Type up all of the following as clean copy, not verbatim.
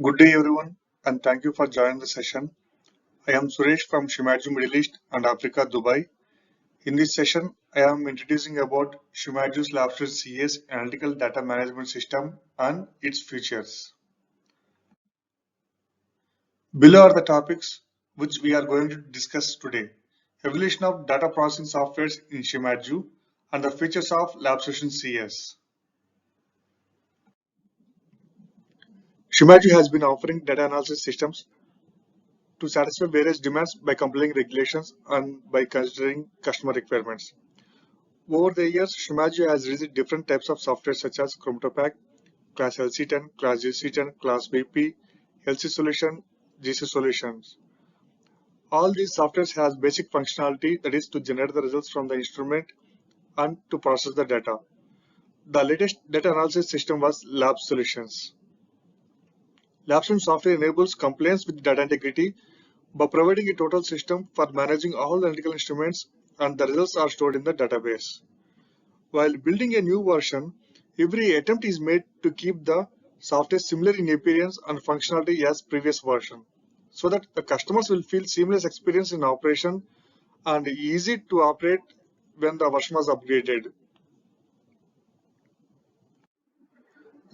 Good day everyone and thank you for joining the session. I am Suresh from Shimadzu Middle East and Africa, Dubai. In this session, I am introducing about Shimadzu's LabSolutions CS analytical data management system and its features. Below are the topics which we are going to discuss today. Evolution of data processing softwares in Shimadzu and the features of LabSolutions CS. Shimadzu has been offering data analysis systems to satisfy various demands by complying regulations and by considering customer requirements. Over the years, Shimadzu has released different types of software such as Chromatopack, Class LC10, Class GC10, Class BP, LC Solution, GC Solutions. All these softwares has basic functionality, that is to generate the results from the instrument and to process the data. The latest data analysis system was LabSolutions. LabSolutions software enables compliance with data integrity by providing a total system for managing all the analytical instruments, and the results are stored in the database. While building a new version, every attempt is made to keep the software similar in appearance and functionality as previous version, so that the customers will feel seamless experience in operation and easy to operate when the version was upgraded.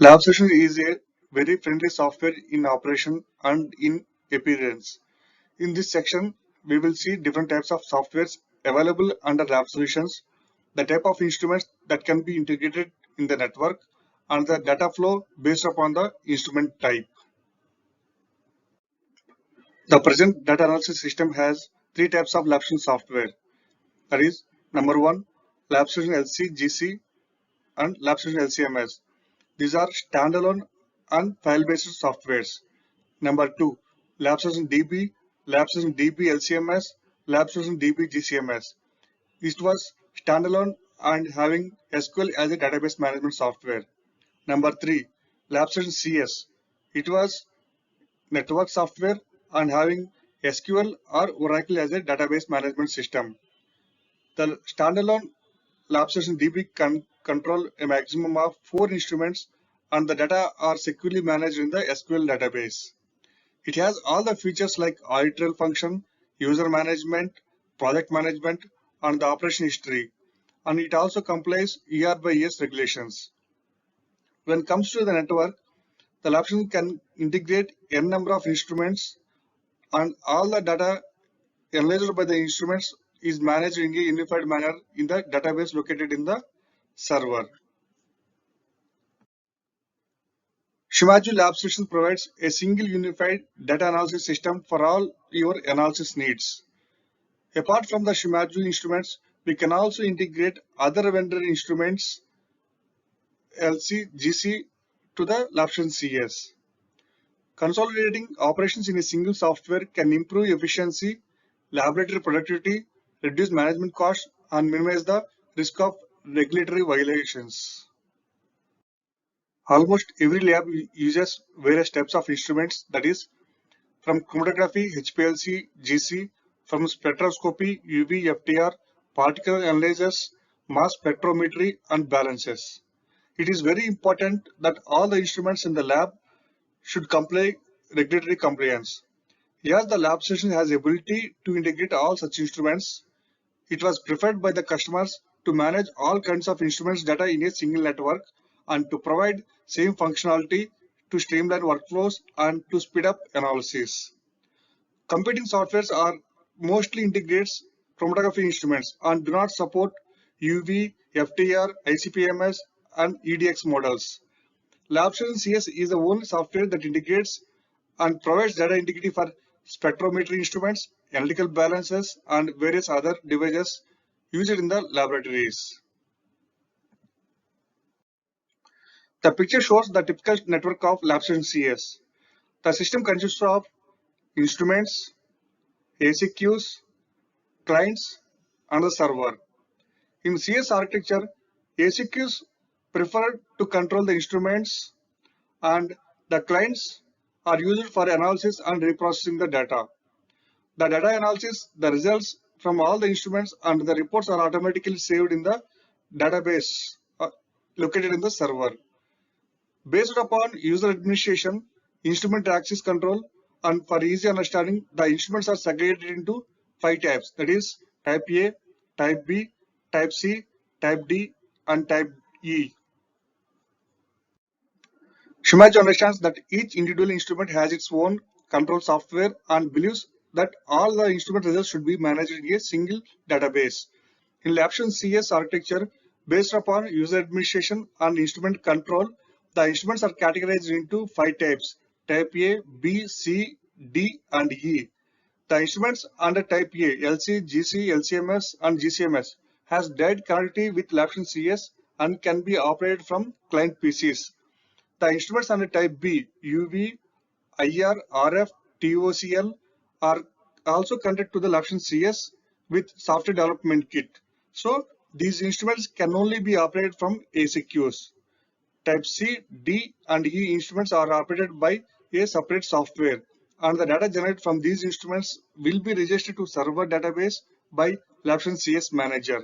LabSolutions is a very friendly software in operation and in appearance. In this section, we will see different types of softwares available under LabSolutions, the type of instruments that can be integrated in the network, and the data flow based upon the instrument type. The present data analysis system has three types of LabSolutions software. That is, number one, LabSolutions LC, GC, and LabSolutions LCMS. These are standalone and file-based softwares. Number two, LabSolutions DB, LabSolutions DB LCMS, LabSolutions DB GCMS. It was standalone and having SQL as a database management software. Number three, LabSolutions CS. It was network software and having SQL or Oracle as a database management system. The standalone LabSolutions DB can control a maximum of 4 instruments and the data are securely managed in the SQL database. It has all the features like audit trail function, user management, project management, and the operation history. And it also complies year by year regulations. When it comes to the network, the LabSolutions can integrate n number of instruments and all the data analyzed by the instruments is managed in a unified manner in the database located in the server. Shimadzu LabSolutions provides a single unified data analysis system for all your analysis needs. Apart from the Shimadzu instruments, we can also integrate other vendor instruments LC, GC to the LabSolutions CS. Consolidating operations in a single software can improve efficiency, laboratory productivity, reduce management costs, and minimize the risk of regulatory violations. Almost every lab uses various types of instruments, that is, from chromatography, HPLC, GC, from spectroscopy, UV, FTR, particle analyzers, mass spectrometry, and balances. It is very important that all the instruments in the lab should comply regulatory compliance. As the LabSolutions has ability to integrate all such instruments, it was preferred by the customers to manage all kinds of instruments data in a single network and to provide same functionality to streamline workflows and to speed up analysis. Competing softwares are mostly integrates chromatography instruments and do not support UV, FTR, ICP-MS, and EDX models. LabSolutions CS is the only software that integrates and provides data integrity for spectrometry instruments, analytical balances, and various other devices used in the laboratories. The picture shows the typical network of LabSolutions CS. The system consists of instruments, ACQs, clients, and the server. In CS architecture, ACQs prefer to control the instruments and the clients are used for analysis and reprocessing the data. The data analysis, the results from all the instruments and the reports are automatically saved in the database located in the server. Based upon user administration, instrument axis control, and for easy understanding, the instruments are segregated into 5 types, that is type A, type B, type C, type D, and type E. Shimadzu understands that each individual instrument has its own control software and believes that all the instrument results should be managed in a single database. In LabSolutions CS architecture, based upon user administration and instrument control, the instruments are categorized into 5 types: type A, B, C, D, and E. The instruments under type A, LC, GC, LCMS, and GCMS, has direct connectivity with LabSolutions CS and can be operated from client PCs. The instruments under type B, UV, IR, RF, TOCL, are also connected to the LabSolutions CS with software development kit. So these instruments can only be operated from ACQs. Type C, D, and E instruments are operated by a separate software, and the data generated from these instruments will be registered to server database by LabSolutions CS manager.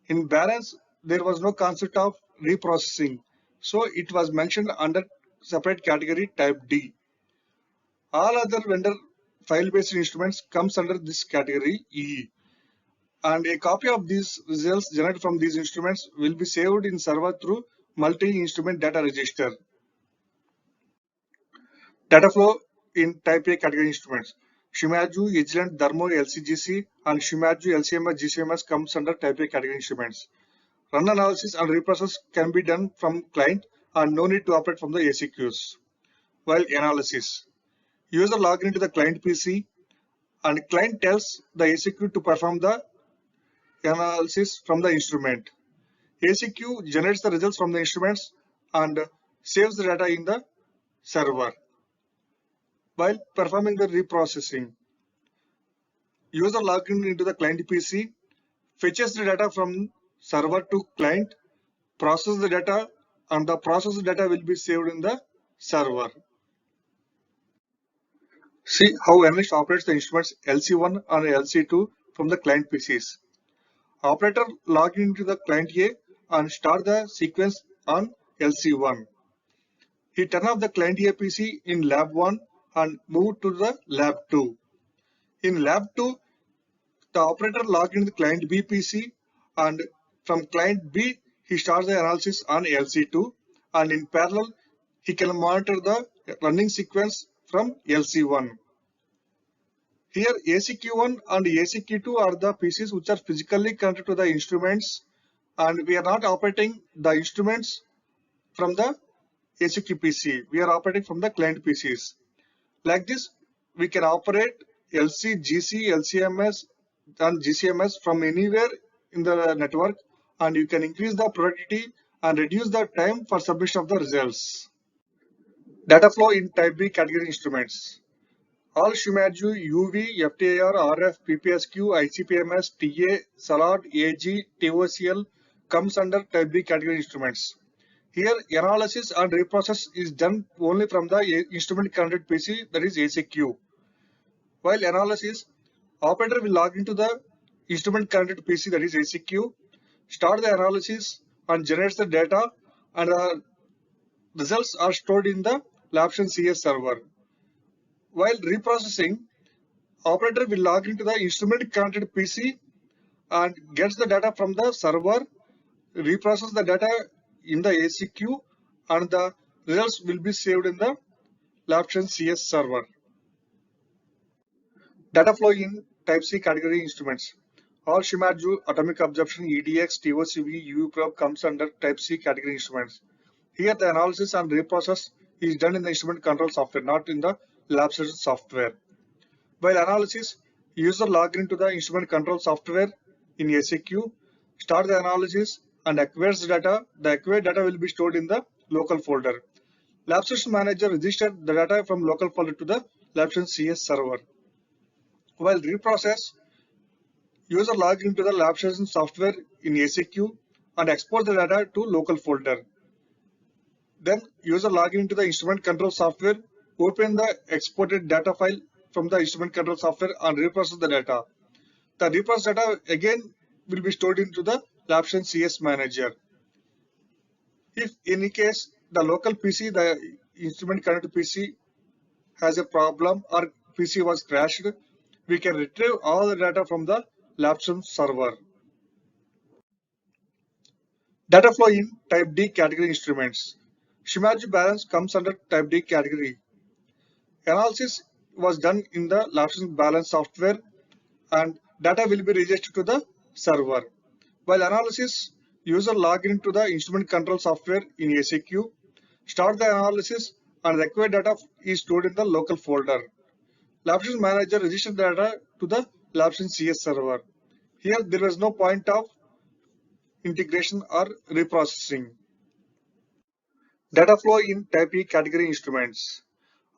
In balance, there was no concept of reprocessing, so it was mentioned under separate category type D. All other vendor file-based instruments comes under this category E, and a copy of these results generated from these instruments will be saved in server through multi-instrument data register. Data flow in type A category instruments. Shimadzu, Agilent, Thermo, LCGC, and Shimadzu, LCMS, GCMS comes under type A category instruments. Run analysis and reprocess can be done from client and no need to operate from the ACQs. While analysis, user log into the client PC and client tells the ACQ to perform the analysis from the instrument. ACQ generates the results from the instruments and saves the data in the server. While performing the reprocessing, user logs into the client PC, fetches the data from server to client, process the data, and the processed data will be saved in the server. See how analyst operates the instruments LC1 and LC2 from the client PCs. Operator log into the client A and start the sequence on LC1. He turn off the client A PC in lab 1 and move to the lab 2. In lab 2, the operator log into the client B PC and from client B, he starts the analysis on LC2, and in parallel, he can monitor the running sequence from LC1. Here, ACQ1 and ACQ2 are the PCs which are physically connected to the instruments, and we are not operating the instruments from the ACQ PC. We are operating from the client PCs. Like this, we can operate LC, GC, LCMS, and GCMS from anywhere in the network, and you can increase the productivity and reduce the time for submission of the results. Data flow in type B category instruments. All Shimadzu, UV, FTIR, RF, PPSQ, ICPMS, TA, SALAD, AG, TOCL comes under type B category instruments. Here, analysis and reprocess is done only from the instrument connected PC, that is ACQ. While analysis, operator will log into the instrument connected PC, that is ACQ, start the analysis and generates the data, and the results are stored in the LabSolutions CS server. While reprocessing, operator will log into the instrument connected PC and gets the data from the server, reprocess the data in the ACQ, and the results will be saved in the LabSolutions CS server. Data flow in type C category instruments. All Shimadzu, atomic absorption, EDX, TOCV, UV probe comes under type C category instruments. Here the analysis and reprocess is done in the instrument control software, not in the LabSolutions software. While analysis, user log into the instrument control software in ACQ, start the analysis and acquires the data. The acquired data will be stored in the local folder. LabSolutions manager registered the data from local folder to the LabSolutions CS server. While reprocess, user log into the LabSolutions software in ACQ and export the data to local folder. Then user log into the instrument control software, open the exported data file from the instrument control software and reprocess the data. The reprocessed data again will be stored into the LabSolutions CS manager. If in any case the local PC, the instrument connected PC has a problem or PC was crashed, we can retrieve all the data from the LabSolutions server. Data flow in Type D category instruments. Shimadzu balance comes under Type D category. Analysis was done in the LabSolutions balance software and data will be registered to the server. While analysis, user log into the instrument control software in ACQ, start the analysis, and the required data is stored in the local folder. LabSolutions manager registers data to the LabSolutions CS server. Here there was no point of integration or reprocessing. Data flow in Type E category instruments.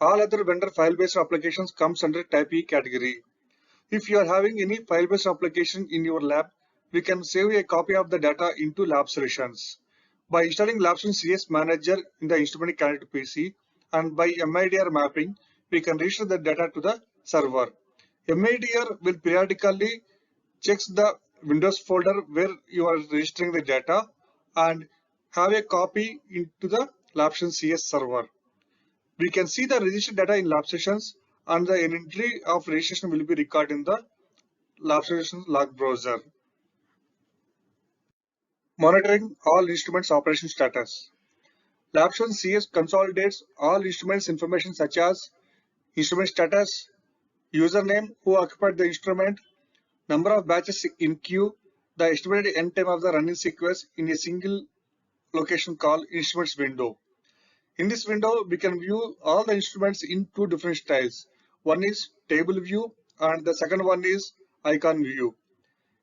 All other vendor file-based applications comes under Type E category. If you are having any file-based application in your lab, we can save a copy of the data into LabSolutions. By installing LabSolutions CS Manager in the instrument connected PC and by MIDR mapping, we can register the data to the server. MIDR will periodically check the Windows folder where you are registering the data and have a copy into the LabSolutions CS server. We can see the registered data in LabSolutions and the entry of registration will be recorded in the LabSolutions log browser. Monitoring all instruments operation status. LabSolutions CS consolidates all instruments information such as instrument status, username who occupied the instrument, number of batches in queue, the estimated end time of the running sequence in a single location called instruments window. In this window, we can view all the instruments in two different styles. One is table view and the second one is icon view.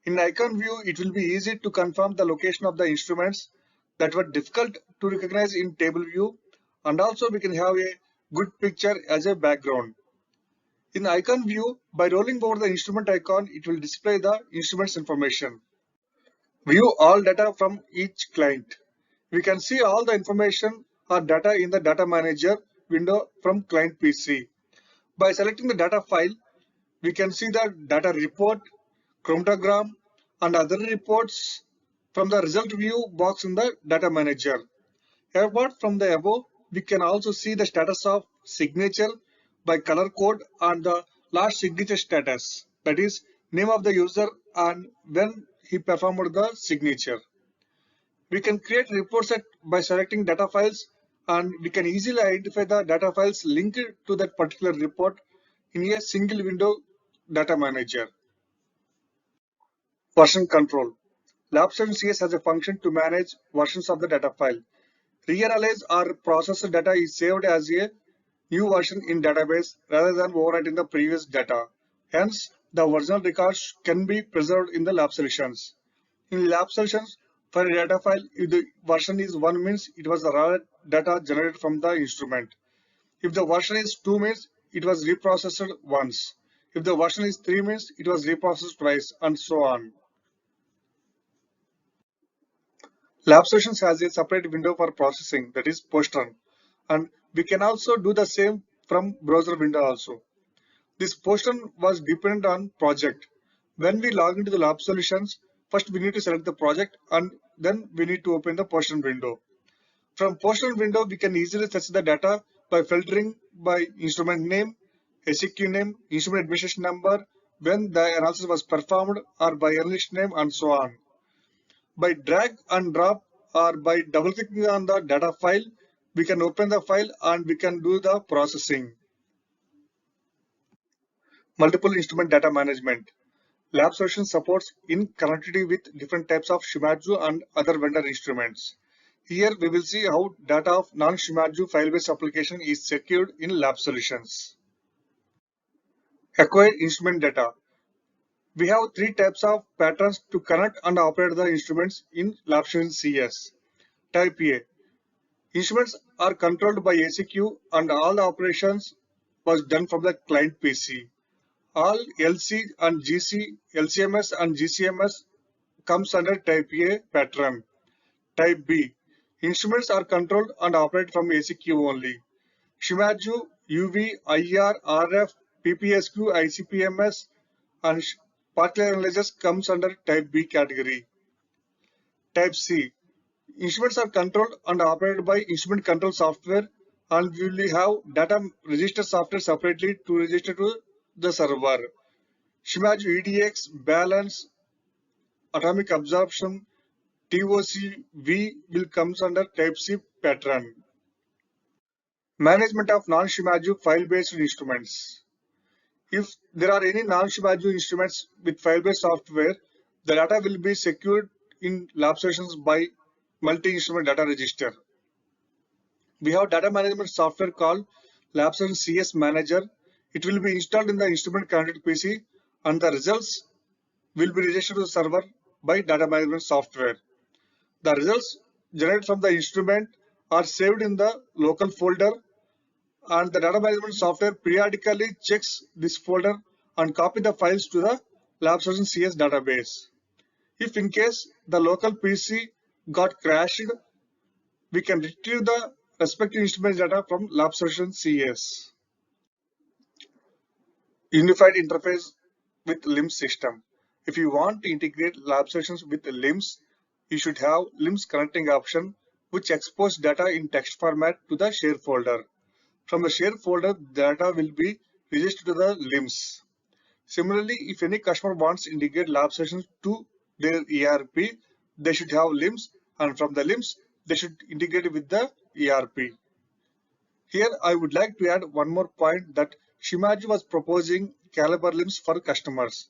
In icon view, it will be easy to confirm the location of the instruments that were difficult to recognize in table view, and also we can have a good picture as a background. In icon view, by rolling over the instrument icon, it will display the instruments information. View all data from each client. We can see all the information or data in the data manager window from client PC. By selecting the data file, we can see the data report, chromatogram, and other reports from the result view box in the data manager. Apart from the above, we can also see the status of signature by color code and the last signature status, that is name of the user and when he performed the signature. We can create reports by selecting data files and we can easily identify the data files linked to that particular report in a single window data manager. Version control. LabSolutions CS has a function to manage versions of the data file. Reanalyze or processed data is saved as a new version in database rather than overwriting the previous data. Hence, the original records can be preserved in the LabSolutions. In LabSolutions, for a data file, if the version is 1 means it was the raw data generated from the instrument. If the version is 2 means it was reprocessed once. If the version is 3 means it was reprocessed twice and so on. LabSolutions has a separate window for processing, that is post-run, and we can also do the same from browser window also. This post-run was dependent on project. When we log into the LabSolutions, first we need to select the project and then we need to open the post-run window. From post-run window, we can easily search the data by filtering by instrument name, SEQ name, instrument administration number, when the analysis was performed, or by analyst name and so on. By drag and drop or by double clicking on the data file, we can open the file and we can do the processing. Multiple instrument data management. LabSolutions supports in connectivity with different types of Shimadzu and other vendor instruments. Here we will see how data of non-Shimadzu file-based application is secured in LabSolutions. Acquire instrument data. We have three types of patterns to connect and operate the instruments in LabSolutions CS. Type A. Instruments are controlled by ACQ and all the operations was done from the client PC. All LC and GC, LCMS and GCMS comes under Type A pattern. Type B. Instruments are controlled and operated from ACQ only. Shimadzu, UV, IR, RF, PPSQ, ICPMS and particle analyzers comes under Type B category. Type C. Instruments are controlled and operated by instrument control software and we will have data register software separately to register to the server. Shimadzu EDX, balance, atomic absorption, TOC-V will comes under type C pattern. Management of non-Shimadzu file-based instruments. If there are any non-Shimadzu instruments with file-based software, the data will be secured in LabSolutions by multi-instrument data register. We have data management software called LabSolutions CS Manager. It will be installed in the instrument connected PC and the results will be registered to the server by data management software. The results generated from the instrument are saved in the local folder, and the data management software periodically checks this folder and copy the files to the LabSolutions CS database. If in case the local PC got crashed, we can retrieve the respective instrument data from LabSolutions CS. Unified interface with LIMS system. If you want to integrate LabSolutions with LIMS, you should have LIMS connecting option which exposes data in text format to the share folder. From the share folder, data will be registered to the LIMS. Similarly, if any customer wants to integrate LabSolutions to their ERP, they should have LIMS, and from the LIMS, they should integrate with the ERP. Here, I would like to add one more point that Shimadzu was proposing caliber LIMS for customers.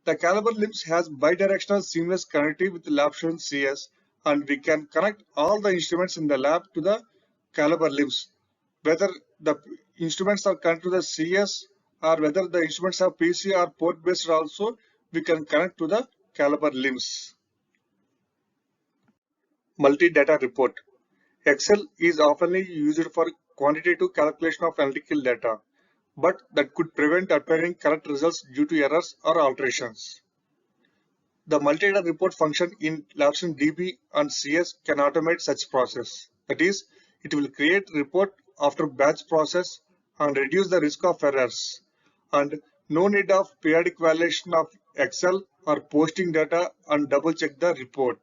The caliber LIMS has bidirectional seamless connectivity with LabSolutions CS, and we can connect all the instruments in the lab to the caliber LIMS. Whether the instruments are connected to the CS or whether the instruments are PC or port based also, we can connect to the caliber LIMS. Multi-data report. Excel is often used for quantitative calculation of analytical data, but that could prevent appearing correct results due to errors or alterations. The multi-data report function in LabSolutions DB and CS can automate such process. That is, it will create report after batch process and reduce the risk of errors. And no need of periodic validation of Excel or posting data and double check the report.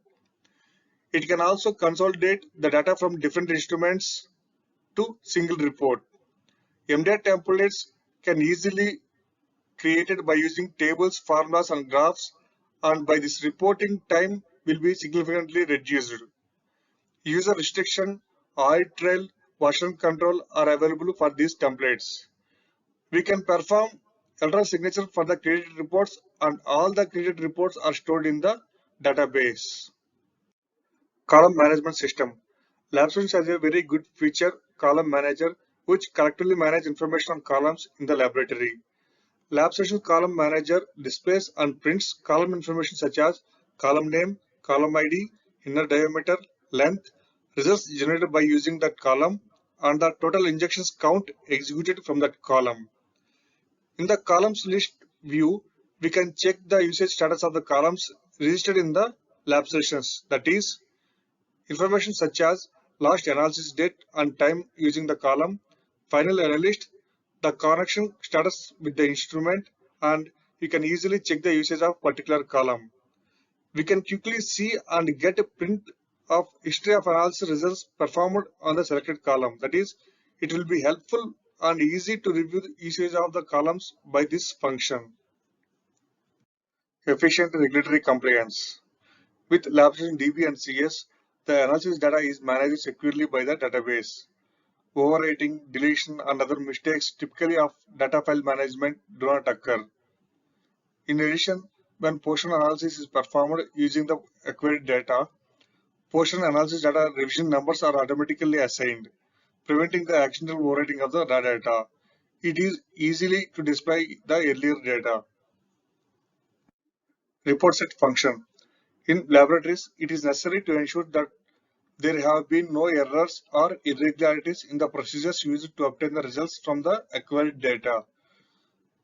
It can also consolidate the data from different instruments to single report. MDAT templates can easily created by using tables, formulas and graphs, and by this reporting time will be significantly reduced. User restriction, audit trail, version control are available for these templates. We can perform error signature for the created reports, and all the created reports are stored in the database. Column management system. LabSolutions has a very good feature, column manager, which correctly manages information on columns in the laboratory. LabSolutions column manager displays and prints column information such as column name, column ID, inner diameter, length, results generated by using that column, and the total injections count executed from that column. In the columns list view, we can check the usage status of the columns registered in the LabSolutions. That is, information such as last analysis date and time using the column, final analyst, the connection status with the instrument, and you can easily check the usage of particular column. We can quickly see and get a print of history of analysis results performed on the selected column. That is, it will be helpful and easy to review the usage of the columns by this function. Efficient regulatory compliance. With LabSolutions DB and CS, the analysis data is managed securely by the database. Overwriting, deletion, and other mistakes typically of data file management do not occur. In addition, when portion analysis is performed using the acquired data, portion analysis data revision numbers are automatically assigned, preventing the accidental overwriting of the raw data. It is easily to display the earlier data. Report set function. In laboratories, it is necessary to ensure that there have been no errors or irregularities in the procedures used to obtain the results from the acquired data.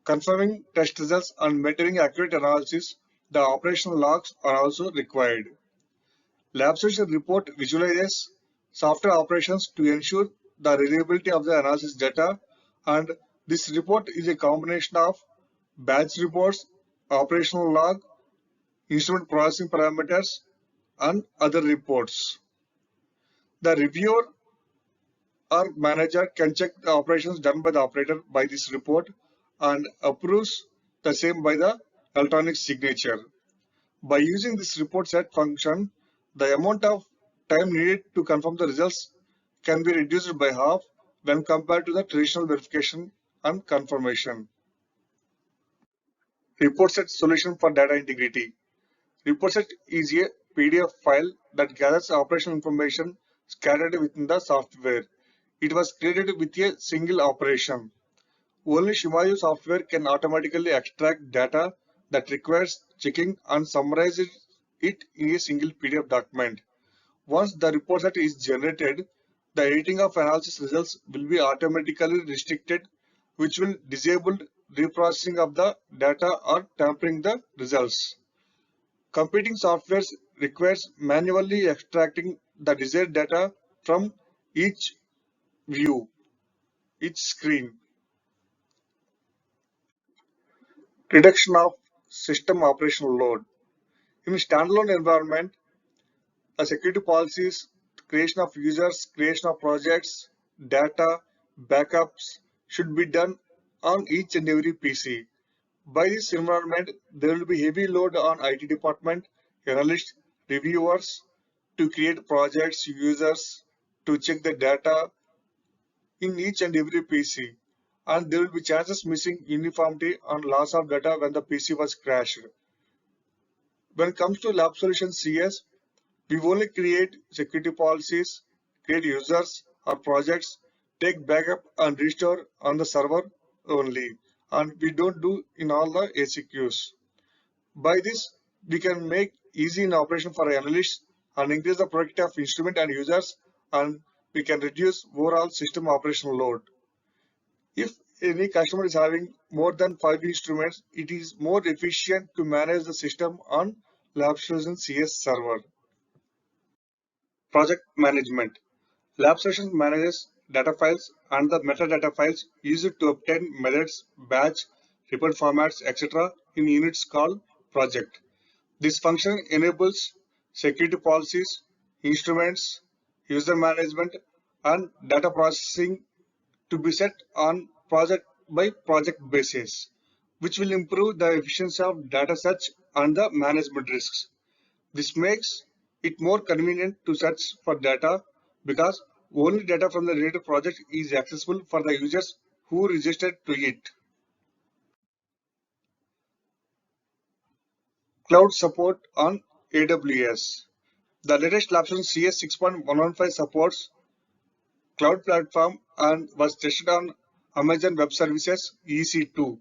Confirming test results and maintaining accurate analysis, the operational logs are also required. LabSolutions report visualizes software operations to ensure the reliability of the analysis data, and this report is a combination of batch reports, operational log, instrument processing parameters, and other reports. The reviewer or manager can check the operations done by the operator by this report and approves the same by the electronic signature. By using this report set function, the amount of time needed to confirm the results can be reduced by half when compared to the traditional verification and confirmation. Report set solution for data integrity. Report set is a PDF file that gathers operational information scattered within the software. It was created with a single operation. Only Shimadzu software can automatically extract data that requires checking and summarize it in a single PDF document. Once the report set is generated, the editing of analysis results will be automatically restricted, which will disable reprocessing of the data or tampering the results. Competing softwares requires manually extracting the desired data from each view, each screen. Reduction of system operational load. In standalone environment, the security policies, creation of users, creation of projects, data, backups should be done on each and every PC. By this environment, there will be heavy load on IT department, analysts, reviewers to create projects, users to check the data in each and every PC. And there will be chances missing uniformity and loss of data when the PC was crashed. When it comes to LabSolutions CS, we only create security policies, create users or projects, take backup and restore on the server only. And we don't do in all the ACQs. By this, we can make easy in operation for analysts and increase the productivity of instrument and users, and we can reduce overall system operational load. If any customer is having more than 5 instruments, it is more efficient to manage the system on LabSolutions CS server. Project management. LabSolutions manages data files and the metadata files used to obtain methods, batch, report formats, etc. in units called project. This function enables security policies, instruments, user management, and data processing to be set on project by project basis, which will improve the efficiency of data search and the management risks. This makes it more convenient to search for data because only data from the related project is accessible for the users who registered to it. Cloud support on AWS. The latest LabSolutions CS 6.115 supports cloud platform and was tested on Amazon Web Services EC2.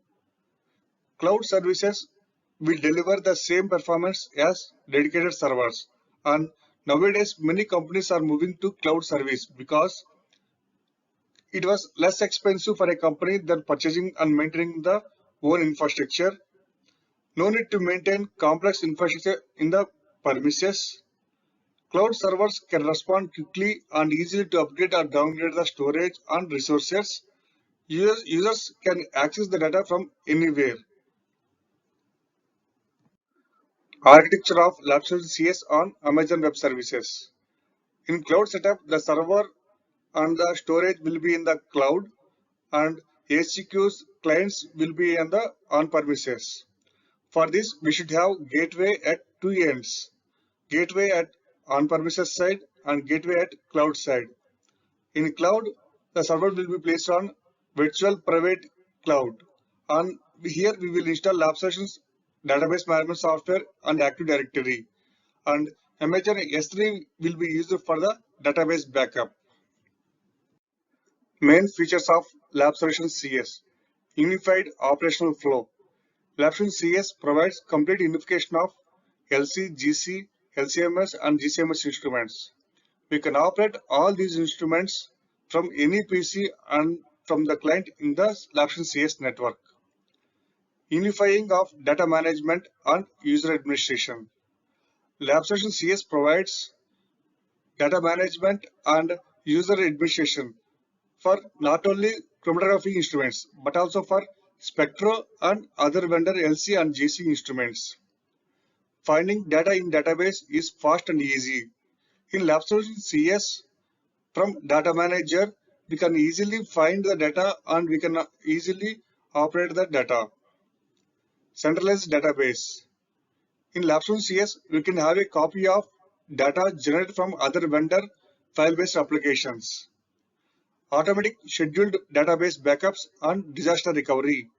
Cloud services will deliver the same performance as dedicated servers. And nowadays, many companies are moving to cloud service because it was less expensive for a company than purchasing and maintaining the own infrastructure. No need to maintain complex infrastructure in the premises. Cloud servers can respond quickly and easily to upgrade or downgrade the storage and resources. Users can access the data from anywhere. Architecture of LabSolutions CS on Amazon Web Services. In cloud setup, the server and the storage will be in the cloud and HCQ's clients will be in the on-premises. For this, we should have gateway at two ends. Gateway at on-premises side and gateway at cloud side. In cloud, the server will be placed on virtual private cloud. And here we will install LabSolutions database management software and Active Directory. And Amazon S3 will be used for the database backup. Main features of LabSolutions CS. Unified operational flow. LabSolutions CS provides complete unification of LC, GC, LCMS and GCMS instruments. We can operate all these instruments from any PC and from the client in the LabSolutions CS network. Unifying of data management and user administration. LabSolutions CS provides data management and user administration for not only chromatography instruments but also for spectro and other vendor LC and GC instruments. Finding data in database is fast and easy. In LabSolutions CS, from Data Manager, we can easily find the data and we can easily operate the data. Centralized database. In LabSolutions CS, we can have a copy of data generated from other vendor file-based applications. Automatic scheduled database backups and disaster recovery.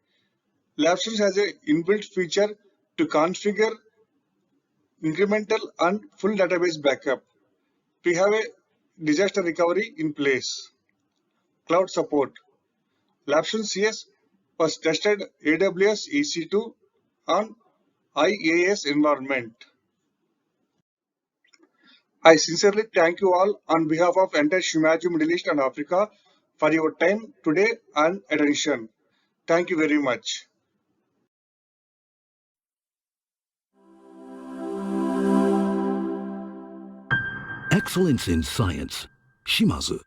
LabSolutions has an inbuilt feature to configure incremental and full database backup. We have a disaster recovery in place. Cloud support. LabSolutions CS was tested AWS EC2 on IaaS environment. I sincerely thank you all on behalf of entire Shimadzu, Middle East and Africa for your time today and attention. Thank you very much. Excellence in science. Shimadzu.